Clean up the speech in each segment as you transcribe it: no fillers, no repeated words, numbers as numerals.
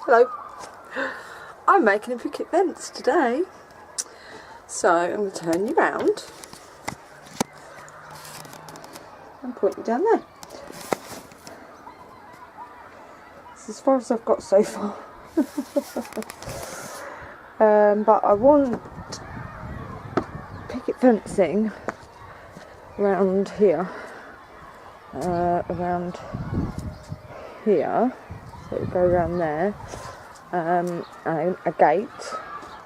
Hello. I'm making a picket fence today. So I'm going to turn you round and point you down there. This is as far as I've got so far. But I want picket fencing around here. Around here. So it'll go around there. And a gate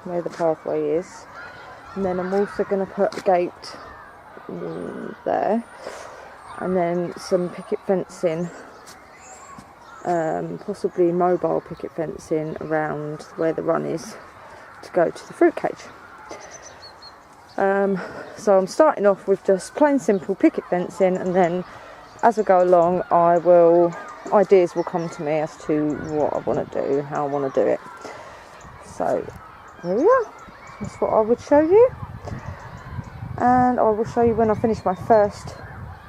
where the pathway is. And then I'm also going to put a gate there. And then some picket fencing. Possibly mobile picket fencing around where the run is to go to the fruit cage. So I'm starting off with just plain simple picket fencing, and then as I go along ideas will come to me as to what I want to do and how I want to do it. So there we are, that's what I would show you, and I will show you when I finish my first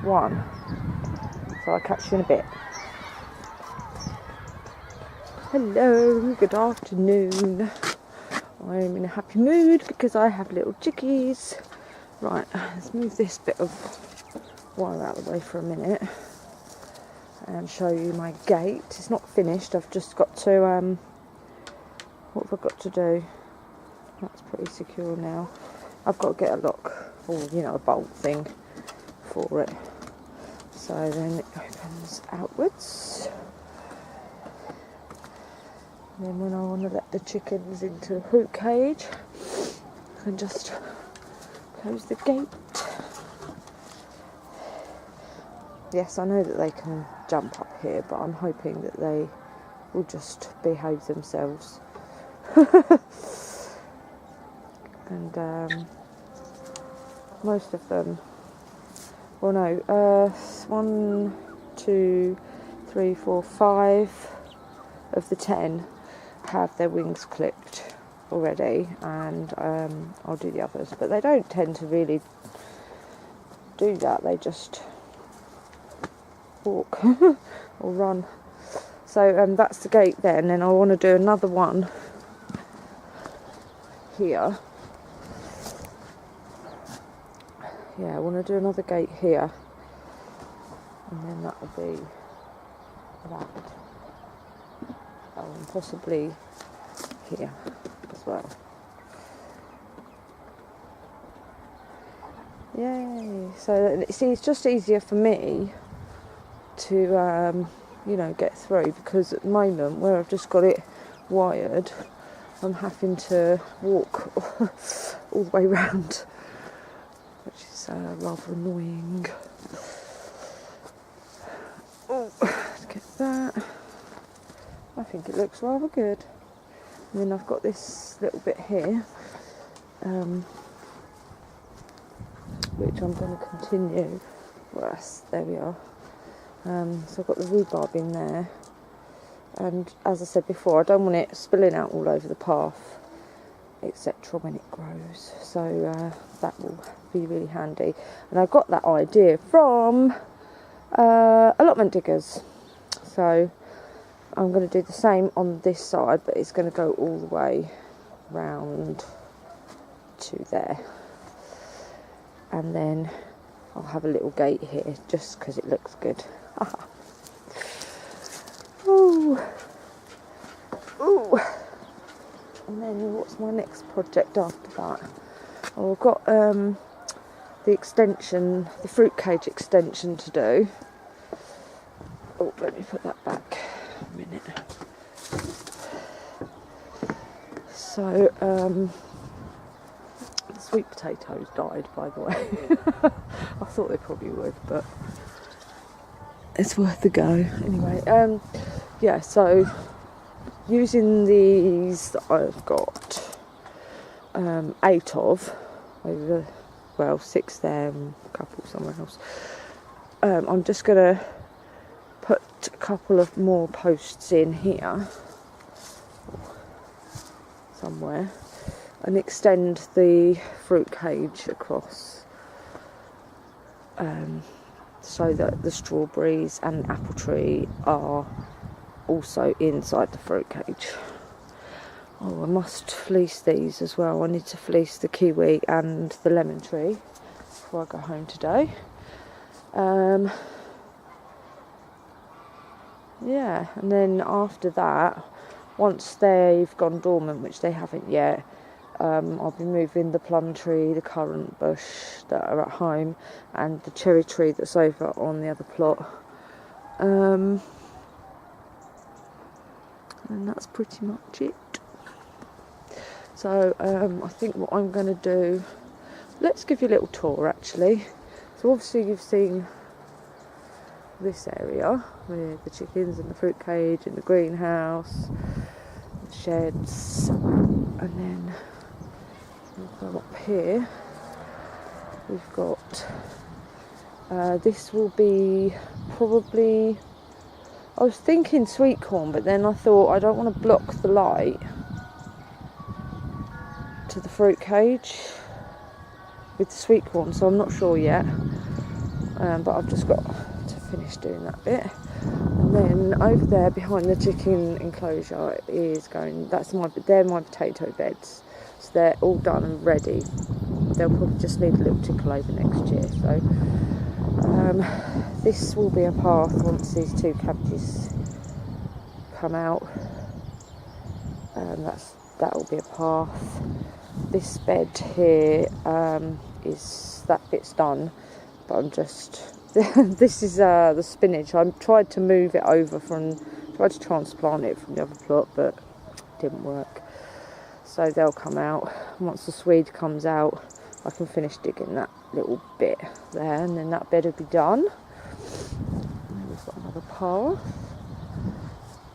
one. So I'll catch you in a bit. Hello, good afternoon. I'm in a happy mood because I have little chickies. Right, let's move this bit of wire out of the way for a minute and show you my gate. It's not finished, I've just got to, what have I got to do? That's pretty secure now. I've got to get a lock, or a bolt thing for it. So then it opens outwards. And then when I want to let the chickens into the fruit cage, I can just close the gate. Yes, I know that they can jump up here, but I'm hoping that they will just behave themselves. And most of them, well no, 1, 2, 3, 4, 5 of the 10 have their wings clipped already, and I'll do the others, but they don't tend to really do that, they just walk or run. So that's the gate then, and then I want to do another one here. Yeah, I want to do another gate here, and then that will be that. And possibly here as well. Yay! So see, it's just easier for me to get through, because at the moment where I've just got it wired, I'm having to walk all the way round, which is rather annoying. Oh, let's get that. I think it looks rather good. And then I've got this little bit here, which I'm going to continue. Well, there we are. So I've got the rhubarb in there, and as I said before, I don't want it spilling out all over the path, etc. when it grows. So that will be really handy. And I got that idea from allotment diggers. So I'm going to do the same on this side, but it's going to go all the way round to there. And then I'll have a little gate here just because it looks good. Ooh. Ooh. And then what's my next project after that? Oh, I've got the extension, the fruit cage extension to do. Oh, let me put that back a minute. So, the sweet potatoes died, by the way. I thought they probably would, but it's worth a go. Anyway, yeah, so using these that I've got 8 of, over, well, 6 there and a couple somewhere else, I'm just going to put a couple of more posts in here somewhere and extend the fruit cage across, so that the strawberries and apple tree are also inside the fruit cage. Oh, I must fleece these as well. I need to fleece the kiwi and the lemon tree before I go home today. Yeah, and then after that, once they've gone dormant, which they haven't yet, I'll be moving the plum tree, the currant bush that are at home, and the cherry tree that's over on the other plot. And that's pretty much it. So I think what I'm going to do, let's give you a little tour actually. So obviously you've seen this area with the chickens and the fruit cage and the greenhouse, the sheds, and then we'll go up here. We've got this will be probably, I was thinking sweet corn, but then I thought I don't want to block the light to the fruit cage with the sweet corn, so I'm not sure yet, but I've just got to finish doing that bit. And then over there behind the chicken enclosure is going, they're my potato beds, so they're all done and ready. They'll probably just need a little tickle over next year. So this will be a path once these two cabbages come out, and that will be a path. This bed here is, that bit's done, but I'm just this is the spinach. I tried to move it over tried to transplant it from the other plot, but it didn't work. So they'll come out. Once the swede comes out, I can finish digging that little bit there, and then that bed will be done. And we've got another path,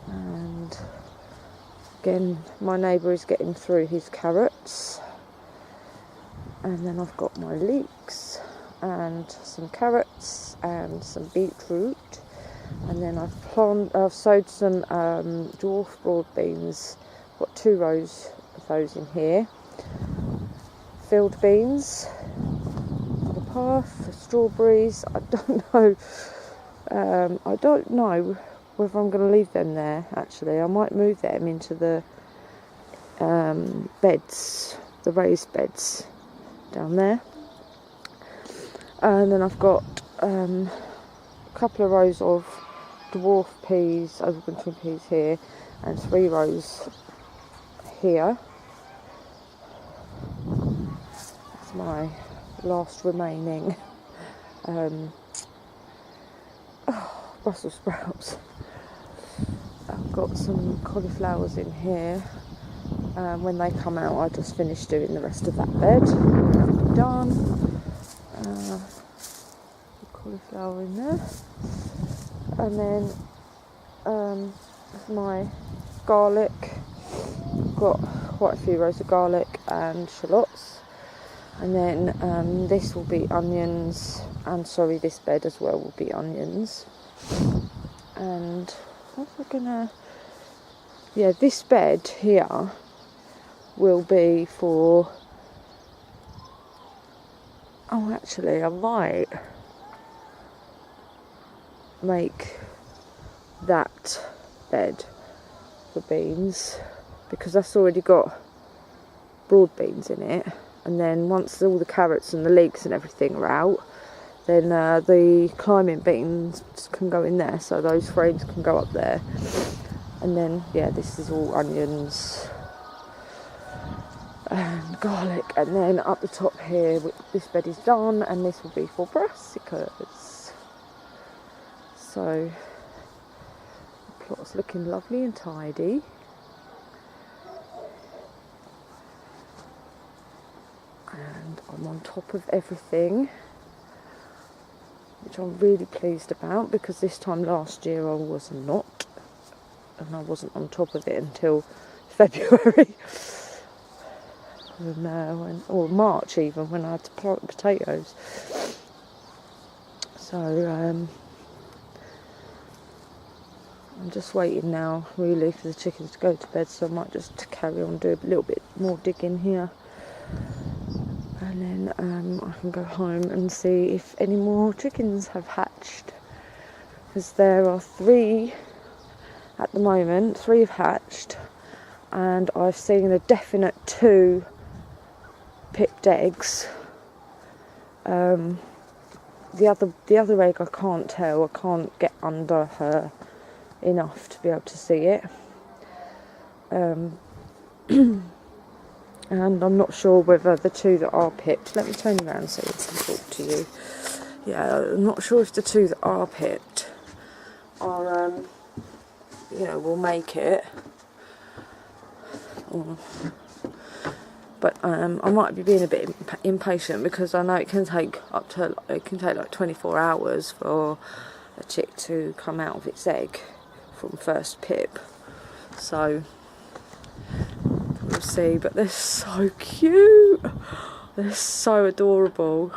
and again my neighbour is getting through his carrots, and then I've got my leeks and some carrots and some beetroot, and then I've sowed some dwarf broad beans. Got 2 rows of those in here. Field beans on the path, strawberries. I don't know whether I'm going to leave them there. Actually, I might move them into the beds, the raised beds down there. And then I've got a couple of rows of dwarf peas, overwintering peas here, and 3 rows here. That's my last remaining Brussels sprouts. I've got some cauliflowers in here. When they come out, I just finish doing the rest of that bed. Done. Cauliflower in there, and then my garlic. Got quite a few rows of garlic and shallots, and then this will be onions, and this bed as well will be onions. And what am I gonna? Yeah, this bed here will be for. Oh, actually, I might make that bed for beans, because that's already got broad beans in it, and then once all the carrots and the leeks and everything are out, then the climbing beans can go in there, so those frames can go up there. And then this is all onions and garlic, and then up the top here this bed is done, and this will be for brassicas. So the plot's looking lovely and tidy. And I'm on top of everything, which I'm really pleased about, because this time last year I was not, and I wasn't on top of it until February. Or March even, when I had to plant potatoes. So I'm just waiting now really for the chickens to go to bed, so I might just carry on, do a little bit more digging here, and then I can go home and see if any more chickens have hatched, because there are 3 at the moment. 3 have hatched, and I've seen a definite 2 pipped eggs. The other egg I can't tell. I can't get under her enough to be able to see it. And I'm not sure whether the 2 that are pipped, let me turn around so I can talk to you. Yeah, I'm not sure if the 2 that are pipped are, will make it. But I might be being a bit impatient, because I know it can take like 24 hours for a chick to come out of its egg from first pip. So we'll see. But they're so cute. They're so adorable.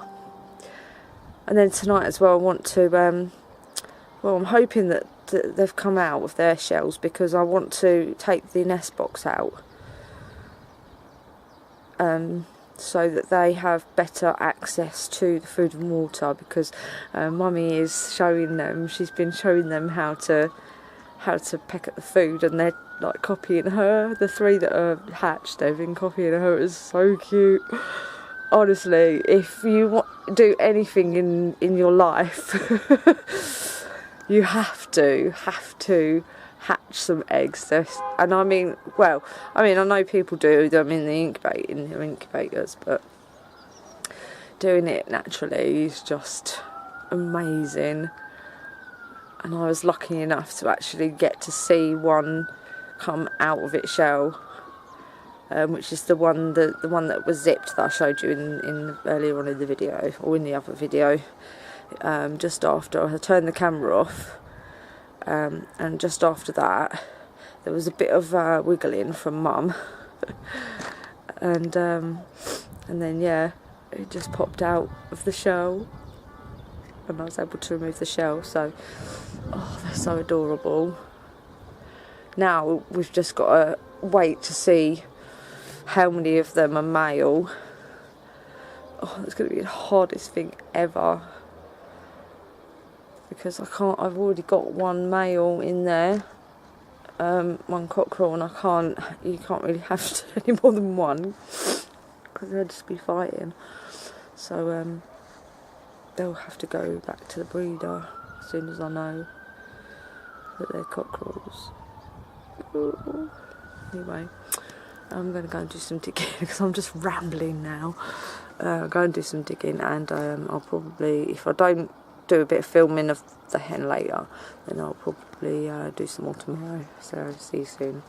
And then tonight as well, I want to. I'm hoping that they've come out of their shells, because I want to take the nest box out. So that they have better access to the food and water, because Mummy is showing them, she's been showing them how to peck at the food, and they're like copying her. The 3 that are hatched, they've been copying her. It's so cute. Honestly, if you do anything in your life, you have to hatch some eggs. And I know people do them in their incubators, but doing it naturally is just amazing. And I was lucky enough to actually get to see one come out of its shell, which is the one that was zipped that I showed you in earlier on in the video, or in the other video. Just after I turned the camera off, and just after that there was a bit of wiggling from Mum, and then it just popped out of the shell, and I was able to remove the shell. So they're so adorable. Now we've just got to wait to see how many of them are male. It's going to be the hardest thing ever, because I've already got one male in there, one cockerel, and you can't really have any more than one, because they'll just be fighting. So they'll have to go back to the breeder as soon as I know that they're cockerels. Anyway, I'm going to go and do some digging, because I'm just rambling now. Go and do some digging, and I'll probably, if I don't do a bit of filming of the hen later, then I'll probably do some more tomorrow. So see you soon.